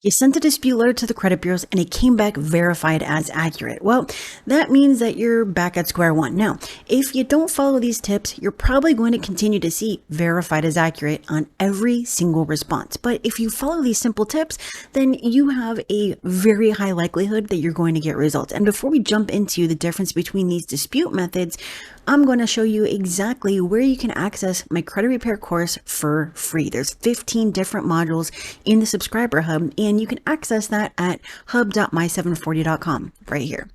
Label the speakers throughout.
Speaker 1: You sent a dispute letter to the credit bureaus and it came back verified as accurate. Well, that means that you're back at square one. Now, if you don't follow these tips, you're probably going to continue to see verified as accurate on every single response. But if you follow these simple tips, then you have a very high likelihood that you're going to get results. And before we jump into the difference between these dispute methods, I'm going to show you exactly where you can access my credit repair course for free. There's 15 different modules in the subscriber hub, and you can access that at hub.my740.com right here.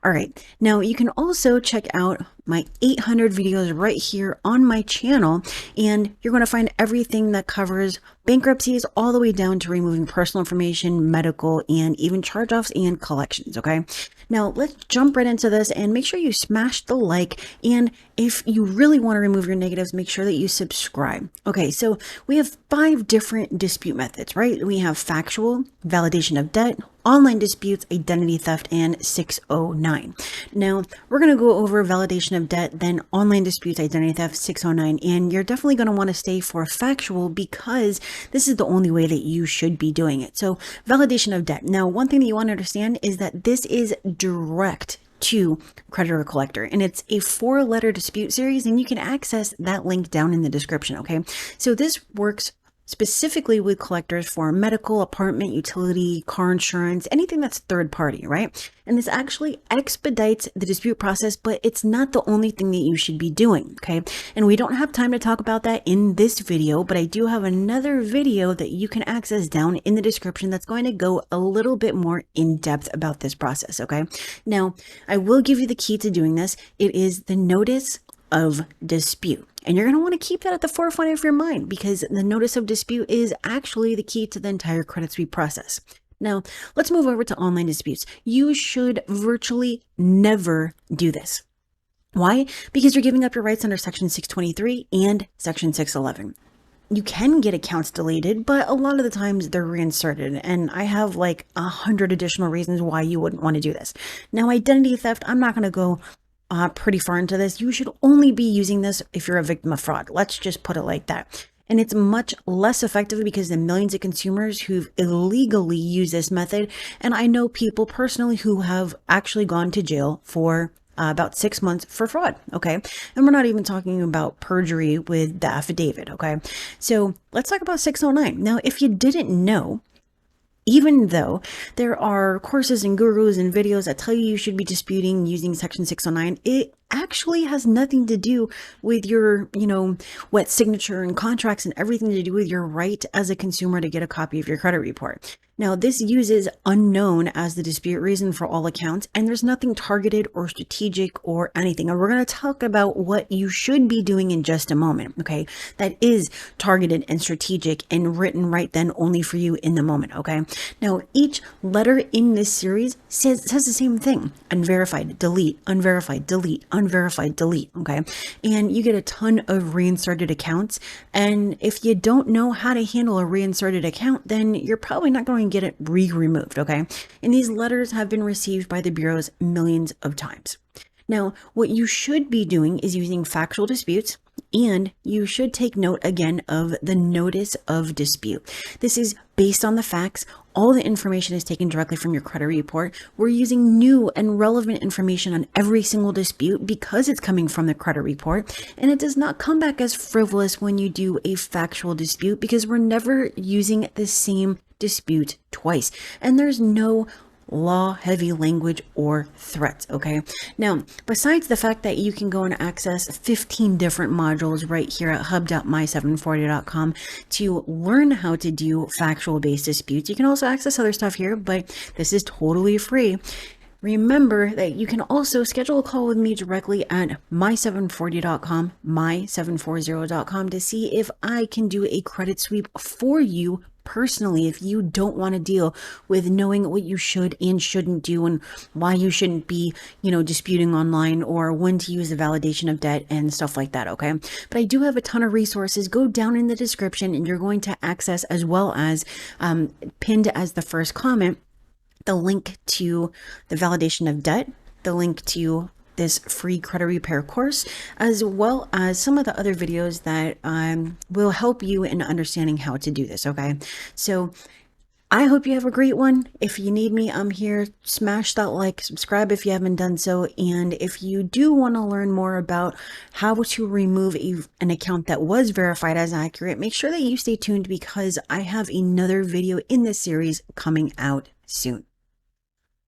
Speaker 1: All right, now you can also check out my 800 videos right here on my channel, and you're going to find everything that covers bankruptcies all the way down to removing personal information, medical, and even charge-offs and collections, okay? Now let's jump right into this and make sure you smash the like, and if you really want to remove your negatives, make sure that you subscribe. Okay, so we have 5 different dispute methods, right? We have factual, validation of debt, online disputes, identity theft, and 609. Now, we're going to go over validation of debt, then online disputes, identity theft, 609, and you're definitely going to want to stay for factual because this is the only way that you should be doing it. So, validation of debt. Now, one thing that you want to understand is that this is direct to creditor collector, and it's a 4-letter dispute series, and you can access that link down in the description. Okay, so this works specifically with collectors for medical, apartment, utility, car insurance, anything that's third party, right? And this actually expedites the dispute process, but it's not the only thing that you should be doing, okay? And we don't have time to talk about that in this video, but I do have another video that you can access down in the description that's going to go a little bit more in depth about this process, okay? Now, I will give you the key to doing this. It is the notice of dispute. And you're going to want to keep that at the forefront of your mind because the notice of dispute is actually the key to the entire credit sweep process. Now, let's move over to online disputes. You should virtually never do this. Why? Because you're giving up your rights under Section 623 and Section 611. You can get accounts deleted, but a lot of the times they're reinserted, and I have like 100 additional reasons why you wouldn't want to do this. Now, identity theft, I'm not going to go pretty far into this. You should only be using this if you're a victim of fraud. Let's just put it like that. And it's much less effective because the millions of consumers who've illegally used this method, and I know people personally who have actually gone to jail for about 6 months for fraud, okay? And we're not even talking about perjury with the affidavit, okay? So let's talk about 609. Now, if you didn't know, even though there are courses and gurus and videos that tell you should be disputing using Section 609, it actually has nothing to do with your, wet signature and contracts and everything to do with your right as a consumer to get a copy of your credit report. Now, this uses unknown as the dispute reason for all accounts, and there's nothing targeted or strategic or anything. And we're going to talk about what you should be doing in just a moment, okay? That is targeted and strategic and written right then only for you in the moment, okay? Now, each letter in this series says the same thing. Unverified, delete, unverified, delete, unverified, delete, okay? And you get a ton of reinserted accounts. And if you don't know how to handle a reinserted account, then you're probably not going to get it removed, okay? And these letters have been received by the bureaus millions of times. Now, what you should be doing is using factual disputes, and you should take note again of the notice of dispute. This is based on the facts. All the information is taken directly from your credit report. We're using new and relevant information on every single dispute because it's coming from the credit report, and it does not come back as frivolous when you do a factual dispute because we're never using the same dispute twice, and there's no law heavy language or threats, okay? Now, besides the fact that you can go and access 15 different modules right here at hub.my740.com to learn how to do factual based disputes, you can also access other stuff here, but this is totally free. Remember that you can also schedule a call with me directly at my740.com, my740.com to see if I can do a credit sweep for you personally if you don't want to deal with knowing what you should and shouldn't do and why you shouldn't be, disputing online or when to use the validation of debt and stuff like that, okay? But I do have a ton of resources. Go down in the description and you're going to access, as well as pinned as the first comment, the link to the validation of debt, the link to this free credit repair course, as well as some of the other videos that will help you in understanding how to do this, okay? So I hope you have a great one. If you need me, I'm here. Smash that like, subscribe if you haven't done so. And if you do want to learn more about how to remove an account that was verified as accurate, make sure that you stay tuned because I have another video in this series coming out soon.